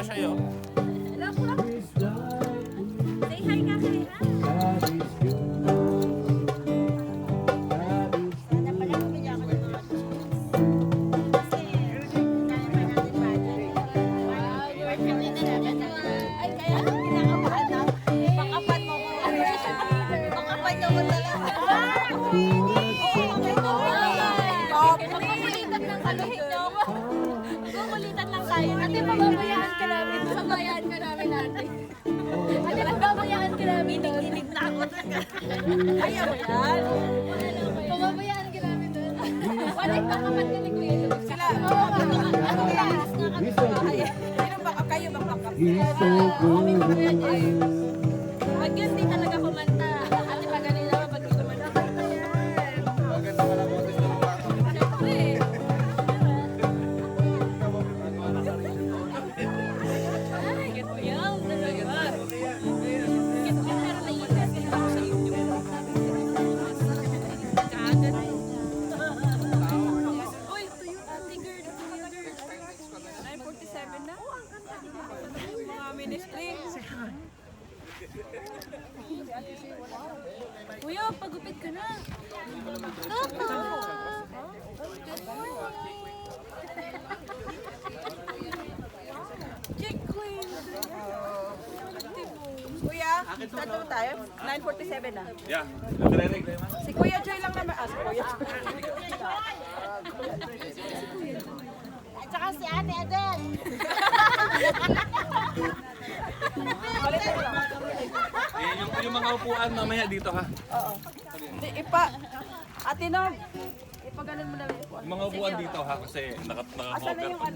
sa'yo. Hello po. Say hi ka kay ha. Sana pala bumili ako ng mga kasi kaya pa natin budget. Ay, kaya kinakabahan na. Pakapat mo ko. Pakapat mo ko talaga. Makukulitan lang kami. Makukulitan lang tayo. Ate, pababayaan ka namin. Pababayaan ka namin ate. Ate, pababayaan ka namin. Inig na ako talaga. Kaya mo yan. Pababayaan ka namin doon. Wala yung pakapat ka ni Kuya Luis. Sila. Oo, ano yan? Sino ba? Kayo bang pakapat? Kami ba kaya dyan? Pag yun, di talaga kumanta. Ate, pag ganun naman, pag di kumanta. Kanta yan. Maganda pala mo gusto ng bata. Siyempre. Ay, get mo yan. Dalawa. Get mo yan, pero naiinis ka ako sa YouTube. Kaagad. Uy, tuyo, ate girl. 9:47 na? Mga ministry. Kuya, pagupit ka na. Toto! Good morning! Chick Queen! Kuya, start na tayo? 9:47 na. Yeah, nagre-rig. Si Kuya Joy lang naman. Si Kuya Joy. At saka si Ate Adel! Yung mga upuan mamaya dito ha. Oo. Di, Ate Norm, ipaganon mo na yung upuan. Yung mga upuan dito ha kasi Asan na naka-cover yung pa. ano?